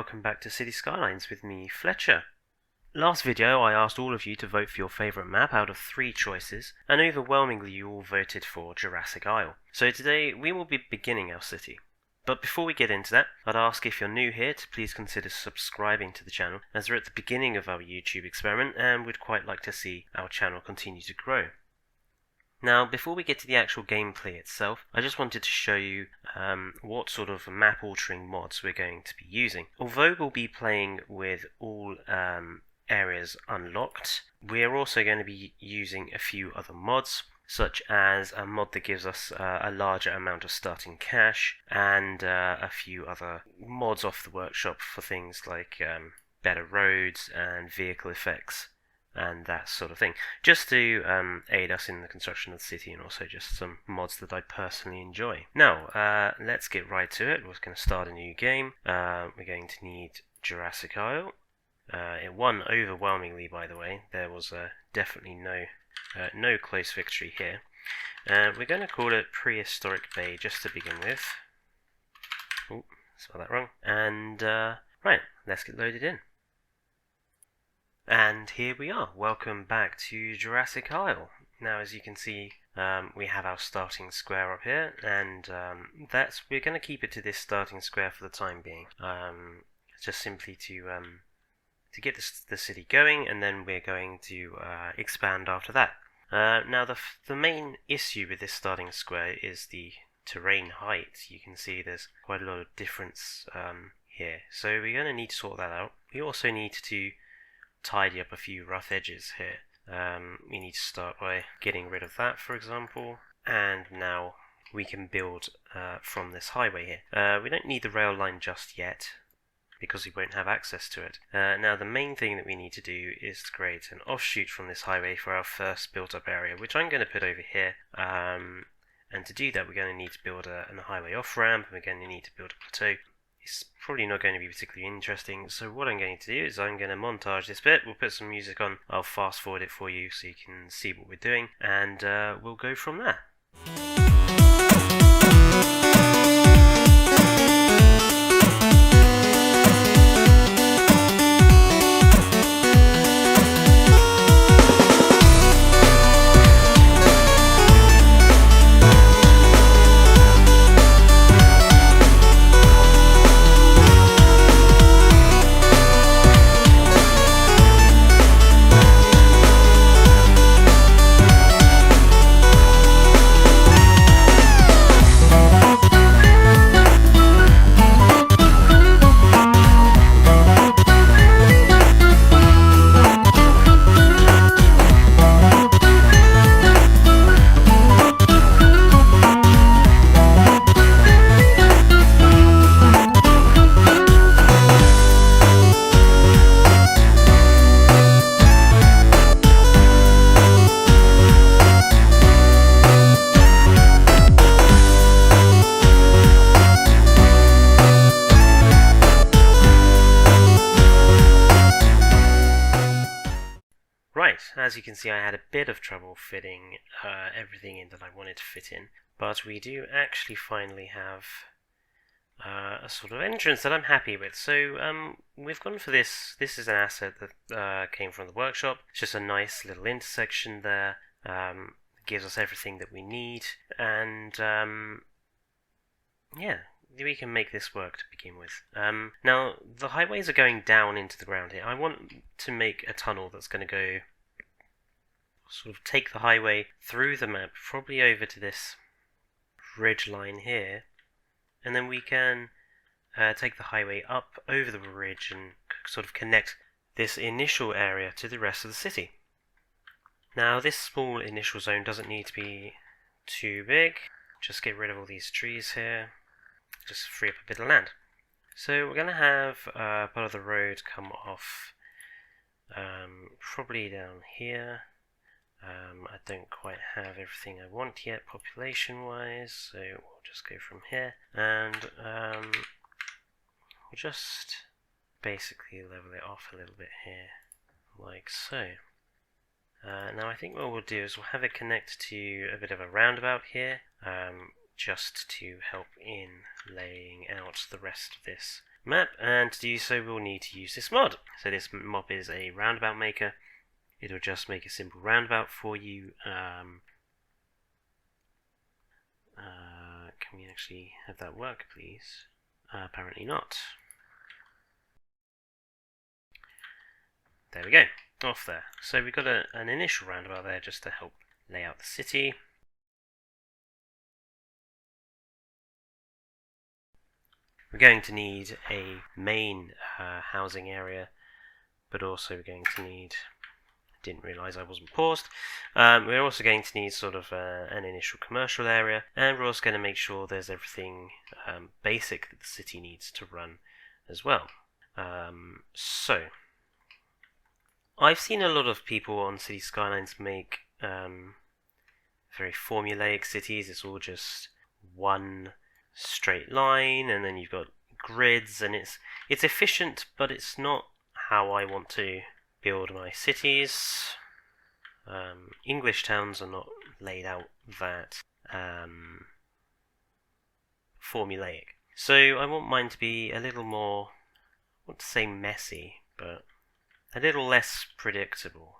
welcome back to City Skylines with me, Fletcher. Last video I asked all of you to vote for your favourite map out of 3 choices, and overwhelmingly you all voted for Jurassic Isle. So today we will be beginning our city. But before we get into that, I'd ask if you're new here to please consider subscribing to the channel, as we're at the beginning of our YouTube experiment and we'd quite like to see our channel continue to grow. Now, before we get to the actual gameplay itself, I just wanted to show you what sort of map-altering mods we're going to be using. Although we'll be playing with all areas unlocked, we're also going to be using a few other mods, such as a mod that gives us a larger amount of starting cash, and a few other mods off the workshop for things like better roads and vehicle effects and that sort of thing, just to aid us in the construction of the city, and also just some mods that I personally enjoy. Now, let's get right to it. We're going to start a new game. We're going to need Jurassic Isle. It won overwhelmingly, by the way. There was definitely no close victory here. We're going to call it Prehistoric Bay just to begin with. Oh, spelled that wrong. And right, let's get loaded in. And here we are. Welcome back to Jurassic Isle. Now, as you can see, we have our starting square up here, and we're going to keep it to this starting square for the time being. Just simply to get the city going, and then we're going to expand after that. Now, the main issue with this starting square is the terrain height. You can see there's quite a lot of difference here, so we're going to need to sort that out. We also need to tidy up a few rough edges here. We need to start by getting rid of that, for example, and now we can build from this highway here. We don't need the rail line just yet, because we won't have access to it. Now, the main thing that we need to do is to create an offshoot from this highway for our first built-up area, which I'm going to put over here. And to do that, we're going to need to build a highway off-ramp, and we're going to need to build a plateau. It's probably not going to be particularly interesting, so what I'm going to do is I'm going to montage this bit. We'll put some music on, I'll fast forward it for you so you can see what we're doing, and we'll go from there. As you can see, I had a bit of trouble fitting everything in that I wanted to fit in, but we do actually finally have a sort of entrance that I'm happy with. So we've gone for this. This is an asset that came from the workshop. It's just a nice little intersection there. It gives us everything that we need, and yeah, we can make this work to begin with. Now, the highways are going down into the ground here. I want to make a tunnel that's going to go sort of take the highway through the map, probably over to this ridge line here, and then we can take the highway up over the ridge and sort of connect this initial area to the rest of the city. Now, this small initial zone doesn't need to be too big. Just get rid of all these trees here, just free up a bit of land. So we're going to have part of the road come off probably down here. I don't quite have everything I want yet population-wise, so we'll just go from here, and we'll just basically level it off a little bit here, like so. Now I think what we'll do is we'll have it connect to a bit of a roundabout here, just to help in laying out the rest of this map, and to do so we'll need to use this mod. So this mod is a Roundabout Maker. It'll just make a simple roundabout for you. Can we actually have that work, please? Apparently not. There we go, off there. So we've got an initial roundabout there just to help lay out the city. We're going to need a main housing area, but also we're going to need, didn't realise I wasn't paused, we're also going to need sort of an initial commercial area, and we're also going to make sure there's everything basic that the city needs to run as well. So I've seen a lot of people on Cities Skylines make very formulaic cities. It's all just one straight line, and then you've got grids, and it's efficient, but it's not how I want to build my cities. English towns are not laid out that formulaic. So I want mine to be a little more, I want to say messy, but a little less predictable.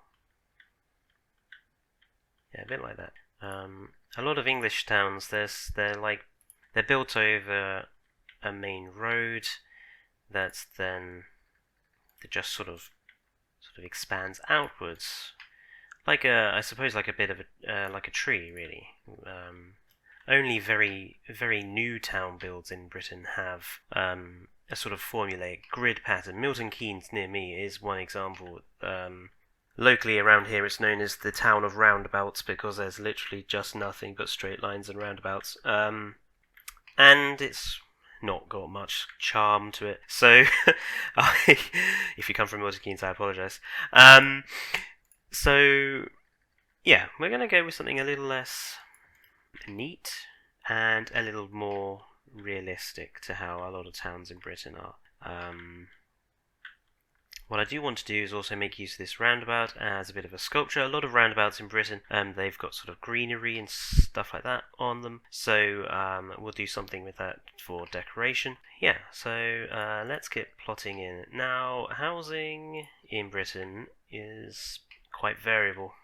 Yeah, a bit like that. A lot of English towns, they're built over a main road that just sort of expands outwards, like I suppose like a bit of like a tree, really. Only very new town builds in Britain have a sort of formulaic grid pattern. Milton Keynes near me is one example. Locally around here it's known as the town of roundabouts because there's literally just nothing but straight lines and roundabouts. And it's not got much charm to it. So, if you come from Milton Keynes, I apologise. So, yeah, we're going to go with something a little less neat and a little more realistic to how a lot of towns in Britain are. What I do want to do is also make use of this roundabout as a bit of a sculpture. A lot of roundabouts in Britain, they've got sort of greenery and stuff like that on them. So we'll do something with that for decoration. Yeah, so let's get plotting in. Now, housing in Britain is quite variable.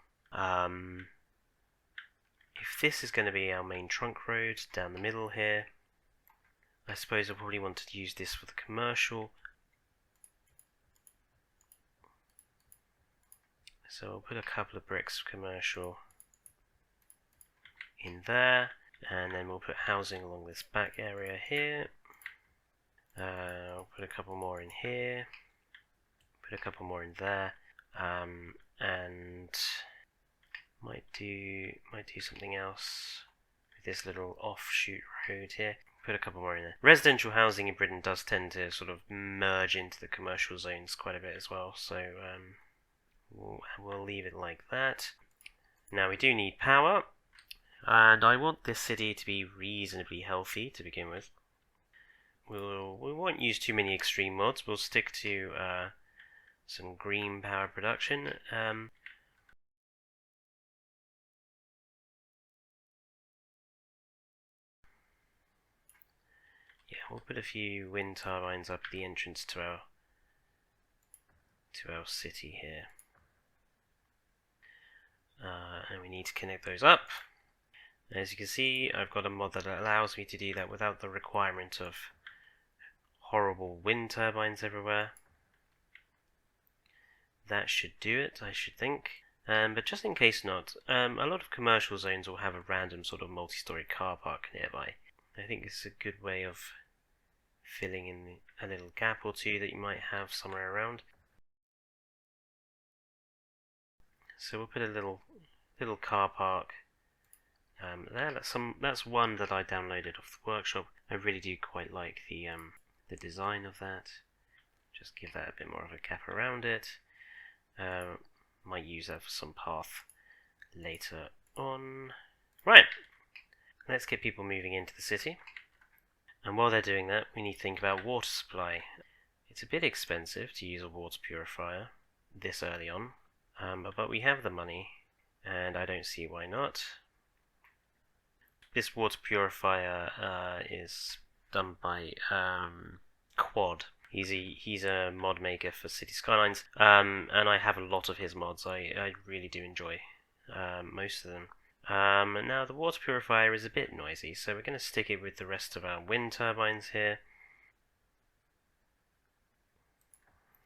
If this is going to be our main trunk road down the middle here, I suppose I'll probably want to use this for the commercial. So we'll put a couple of bricks of commercial in there, and then we'll put housing along this back area here. I'll put a couple more in here, put a couple more in there, and might do something else with this little offshoot road here. Put a couple more in there. Residential housing in Britain does tend to sort of merge into the commercial zones quite a bit as well, so we'll leave it like that. Now we do need power, and I want this city to be reasonably healthy to begin with. We won't use too many extreme mods. We'll stick to some green power production. Yeah, we'll put a few wind turbines up at the entrance to our city here. And we need to connect those up. As you can see, I've got a mod that allows me to do that without the requirement of horrible wind turbines everywhere. That should do it, I should think. But just in case not, a lot of commercial zones will have a random sort of multi-story car park nearby. I think this is a good way of filling in a little gap or two that you might have somewhere around. So we'll put a little car park there. That's one that I downloaded off the workshop. I really do quite like the design of that. Just give that a bit more of a gap around it. Might use that for some path later on. Right, let's get people moving into the city. And while they're doing that, we need to think about water supply. It's a bit expensive to use a water purifier this early on, but we have the money, and I don't see why not. This water purifier is done by Quad. He's a mod maker for Cities Skylines, and I have a lot of his mods. I really do enjoy most of them. Now the water purifier is a bit noisy, so we're going to stick it with the rest of our wind turbines here,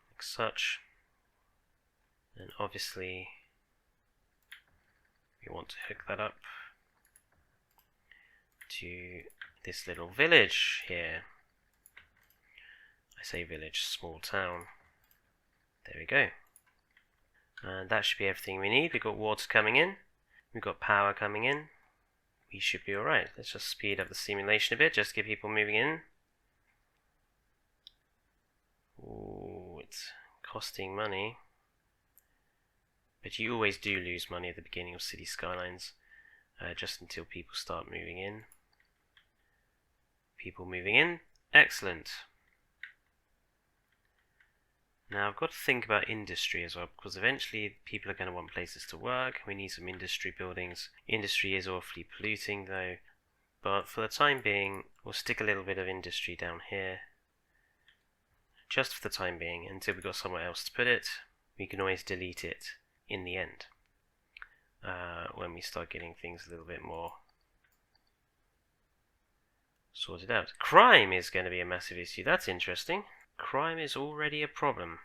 like such. And obviously we want to hook that up to this little village here. I say village, small town. There we go. And that should be everything we need. We've got water coming in. We've got power coming in. We should be alright. Let's just speed up the simulation a bit, just to get people moving in. Ooh, it's costing money. But you always do lose money at the beginning of City Skylines, just until people start moving in. People moving in. Excellent. Now I've got to think about industry as well, because eventually people are going to want places to work. We need some industry buildings. Industry is awfully polluting though, but for the time being we'll stick a little bit of industry down here. Just for the time being, until we've got somewhere else to put it. We can always delete it in the end, when we start getting things a little bit more sorted out. Crime is going to be a massive issue. That's interesting. Crime is already a problem.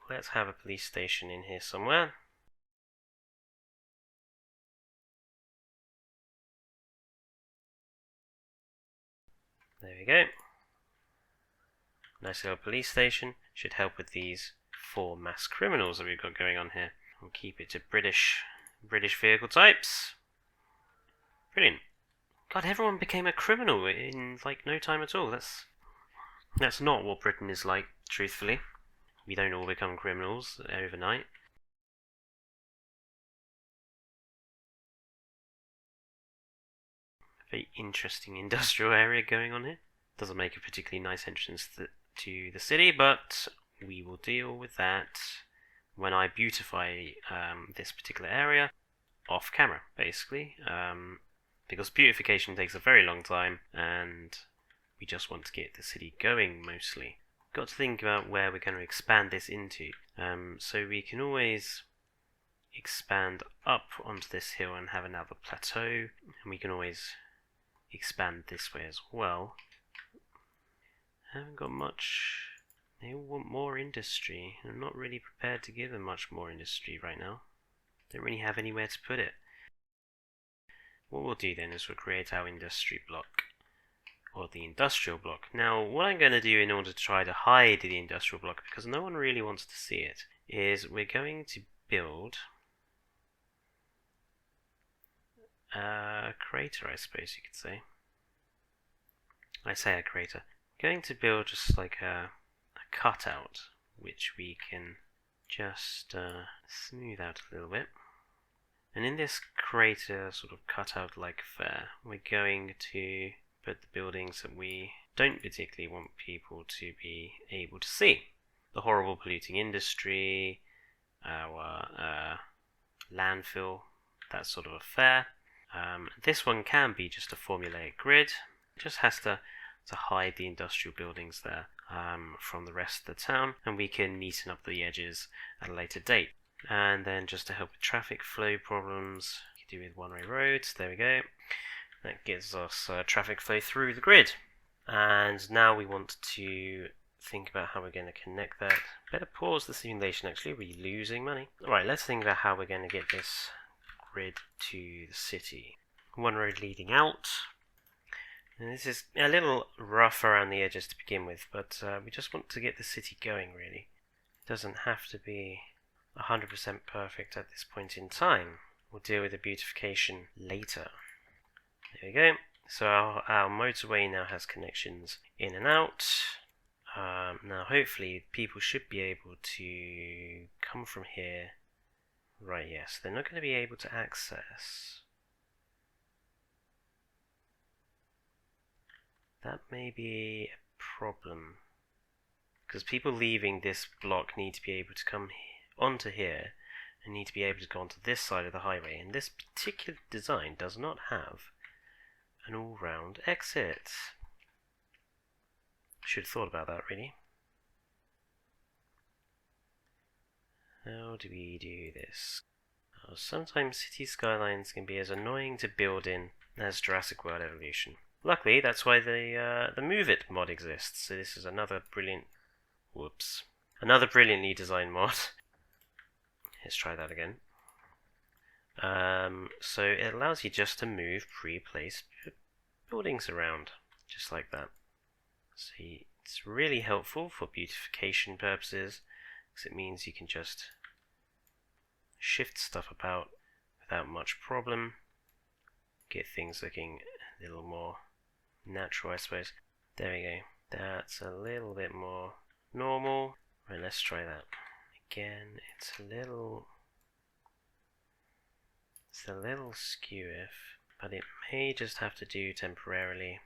Let's have a police station in here somewhere. There we go. Nice little police station. Should help with these 4 mass criminals that we've got going on here. We'll keep it to British vehicle types. Brilliant. God, everyone became a criminal in like no time at all. That's not what Britain is like, truthfully. We don't all become criminals overnight. Very interesting industrial area going on here. Doesn't make a particularly nice entrance to the city, but we will deal with that when I beautify this particular area off camera, basically. Because beautification takes a very long time, and we just want to get the city going mostly. Got to think about where we're going to expand this into. So we can always expand up onto this hill and have another plateau, and we can always expand this way as well. Haven't got much. They all want more industry. I'm not really prepared to give them much more industry right now. Don't really have anywhere to put it. What we'll do then is we'll create our industry block, or the industrial block. Now what I'm going to do in order to try to hide the industrial block, because no one really wants to see it, is we're going to build a crater, I suppose you could say. I say a crater. I'm going to build just like a cutout, which we can just smooth out a little bit. And in this crater sort of cutout like affair, we're going to put the buildings that we don't particularly want people to be able to see. The horrible polluting industry, our landfill, that sort of affair. This one can be just a formulaic grid. It just has to hide the industrial buildings there from the rest of the town, and we can neaten up the edges at a later date. And then just to help with traffic flow problems, you can do with one-way roads. There we go. That gives us traffic flow through the grid. And now we want to think about how we're going to connect that. Better pause the simulation actually, we're losing money. Alright, let's think about how we're going to get this grid to the city. One road leading out. And this is a little rough around the edges to begin with, but we just want to get the city going really. It doesn't have to be 100% perfect at this point in time. We'll deal with the beautification later. There we go. So our motorway now has connections in and out. Now hopefully people should be able to come from here. Right, yes, they're not going to be able to access. That may be a problem, because people leaving this block need to be able to come onto here and need to be able to go onto this side of the highway, and this particular design does not have an all-round exit. Should have thought about that really. How do we do this? Oh, sometimes city skylines can be as annoying to build in as Jurassic World Evolution. Luckily, that's why the Move It mod exists. So this is another brilliantly designed mod. Let's try that again. So it allows you just to move pre-placed buildings around, just like that. So it's really helpful for beautification purposes, because it means you can just shift stuff about without much problem, get things looking a little more natural, I suppose. There we go. That's a little bit more normal. Right, let's try that again. It's a little skew-if, but it may just have to do temporarily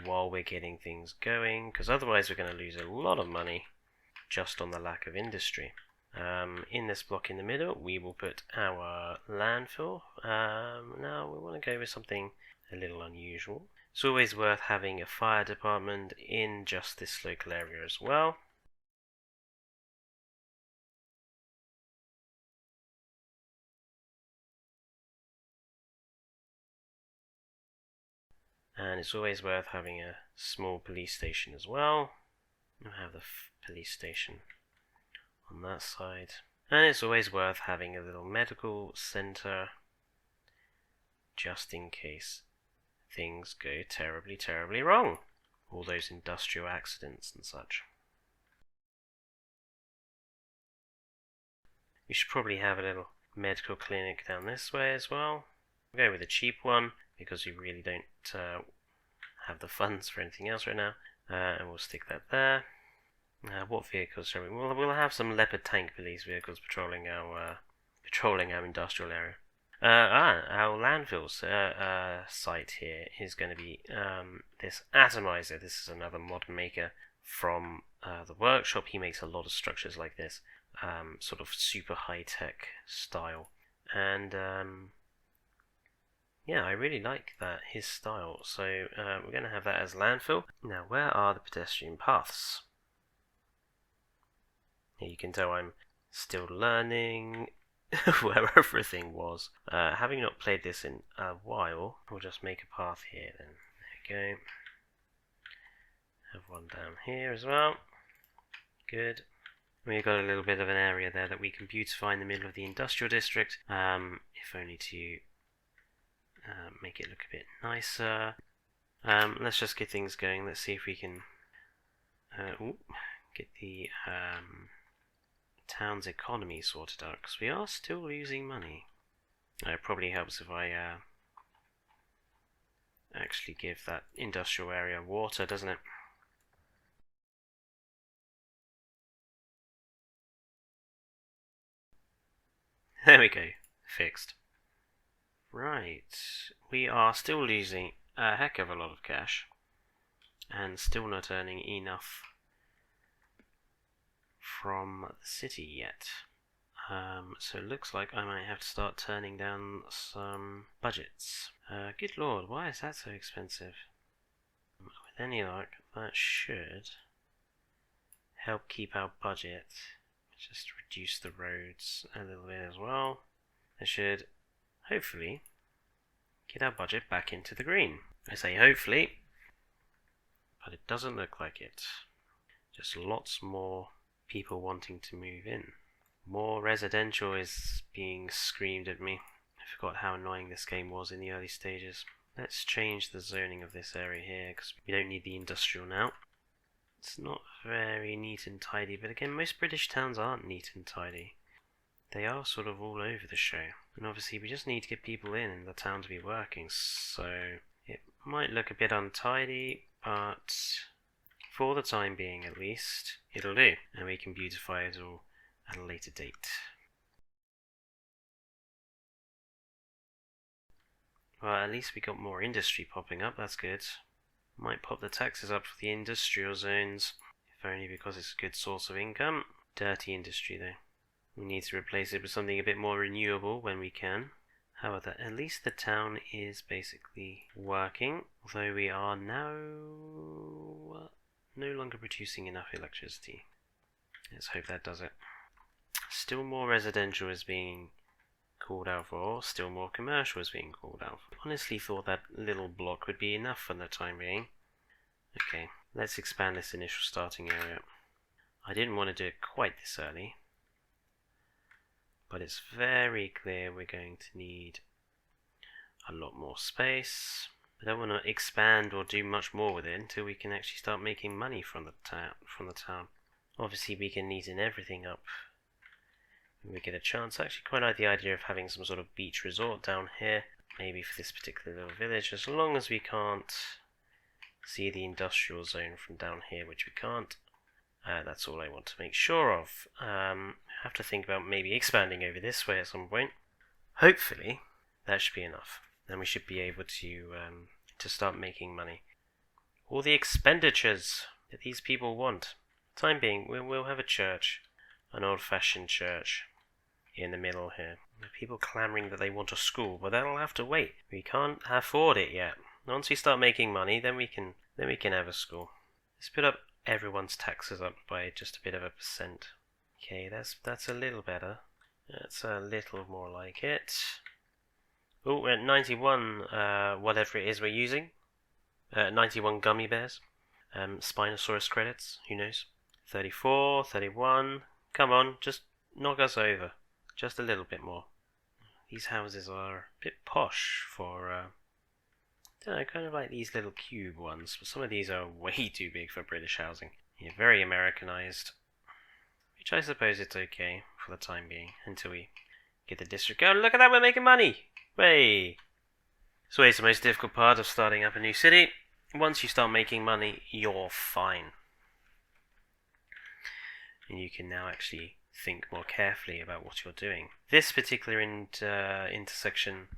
while we're getting things going, because otherwise we're going to lose a lot of money just on the lack of industry. In this block in the middle, we will put our landfill. Now we want to go with something a little unusual. It's always worth having a fire department in just this local area as well. And it's always worth having a small police station as well. We'll have the police station on that side. And it's always worth having a little medical center just in case things go terribly, terribly wrong. All those industrial accidents and such. We should probably have a little medical clinic down this way as well. We'll go with a cheap one because we really don't have the funds for anything else right now. And we'll stick that there. What vehicles shall we? We'll have some Leopard tank police vehicles patrolling our industrial area. Our landfill site here is going to be this atomizer. This is another mod maker from the workshop. He makes a lot of structures like this, sort of super high-tech style. And yeah, I really like his style. So we're going to have that as landfill. Now, where are the pedestrian paths? Here you can tell I'm still learning where everything was. Having not played this in a while, we'll just make a path here then. There we go. Have one down here as well. Good. We've got a little bit of an area there that we can beautify in the middle of the industrial district, if only to make it look a bit nicer. Let's just get things going. Let's see if we can get the town's economy sorted out, because we are still losing money. It probably helps if I actually give that industrial area water, doesn't it? There we go, fixed. Right, we are still losing a heck of a lot of cash, and still not earning enough from the city yet. So it looks like I might have to start turning down some budgets. Good lord, why is that so expensive? With any luck, that should help keep our budget. Just reduce the roads a little bit as well. That should hopefully get our budget back into the green. I say hopefully, but it doesn't look like it. Just lots more people wanting to move in. More residential is being screamed at me. I forgot how annoying this game was in the early stages. Let's change the zoning of this area here, because we don't need the industrial now. It's not very neat and tidy, but again, most British towns aren't neat and tidy. They are sort of all over the show. And obviously we just need to get people in the town to be working, so it might look a bit untidy, but for the time being at least, it'll do, and we can beautify it all at a later date. Well, at least we got more industry popping up, that's good. Might pop the taxes up for the industrial zones, if only because it's a good source of income. Dirty industry though. We need to replace it with something a bit more renewable when we can. However, at least the town is basically working, although we are now no longer producing enough electricity. Let's hope that does it. Still more residential is being called out for, still more commercial is being called out for. Honestly thought that little block would be enough for the time being. Okay, let's expand this initial starting area. I didn't want to do it quite this early, but it's very clear we're going to need a lot more space. I don't want to expand or do much more with it until we can actually start making money from the town. Obviously we can neaten everything up when we get a chance. I actually quite like the idea of having some sort of beach resort down here, maybe for this particular little village, as long as we can't see the industrial zone from down here, which we can't. That's all I want to make sure of. Have to think about maybe expanding over this way at some point. Hopefully that should be enough. Then we should be able to start making money. All the expenditures that these people want. Time being, we'll have a church, an old-fashioned church in the middle here. People clamouring that they want a school, but that'll have to wait. We can't afford it yet. Once we start making money, then we can have a school. Let's put up everyone's taxes up by just a bit of a percent. Okay, that's a little better. That's a little more like it. Oh, we're at 91, whatever it is we're using. 91 gummy bears. Spinosaurus credits, who knows. 34, 31. Come on, just knock us over. Just a little bit more. These houses are a bit posh for, I don't know, kind of like these little cube ones, but some of these are way too big for British housing. Yeah, very Americanized. Which I suppose it's okay for the time being, until we get the district going. Look at that, we're making money! Way! It's always the most difficult part of starting up a new city. Once you start making money, you're fine. And you can now actually think more carefully about what you're doing. This particular intersection,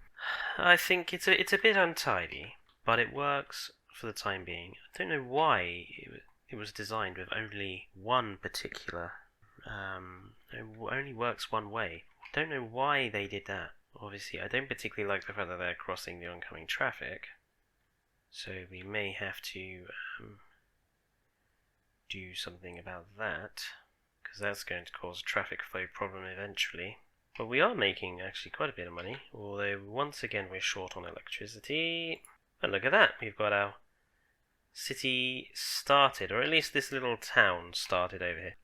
I think it's a bit untidy, but it works for the time being. I don't know why it was designed with only one particular, it only works one way. I don't know why they did that. Obviously, I don't particularly like the fact that they're crossing the oncoming traffic, so we may have to do something about that, because that's going to cause a traffic flow problem eventually. But we are making actually quite a bit of money, although once again we're short on electricity. And look at that, we've got our city started, or at least this little town started over here.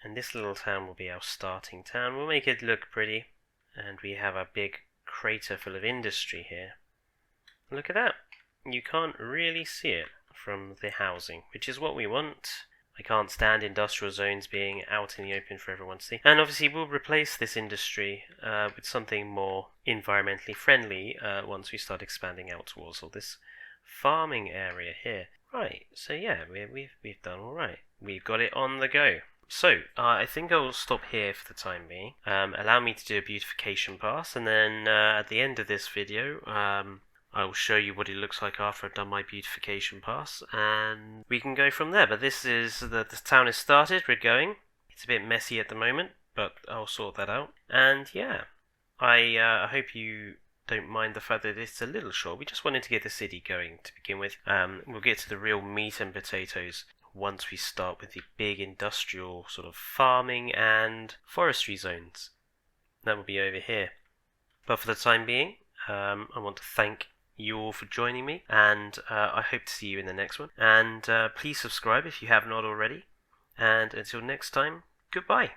And this little town will be our starting town. We'll make it look pretty. And we have a big crater full of industry here. Look at that. You can't really see it from the housing, which is what we want. I can't stand industrial zones being out in the open for everyone to see. And obviously we'll replace this industry with something more environmentally friendly once we start expanding out towards all this farming area here. Right, so yeah, we've done alright. We've got it on the go. So, I think I'll stop here for the time being. Allow me to do a beautification pass, and then at the end of this video, I will show you what it looks like after I've done my beautification pass, and we can go from there. But this is, the town is started, we're going. It's a bit messy at the moment, but I'll sort that out. And yeah, I hope you don't mind the fact that it's a little short. We just wanted to get the city going to begin with. We'll get to the real meat and potatoes once we start with the big industrial sort of farming and forestry zones. That will be over here. But for the time being, I want to thank you all for joining me, and I hope to see you in the next one. And please subscribe if you have not already. And until next time, goodbye.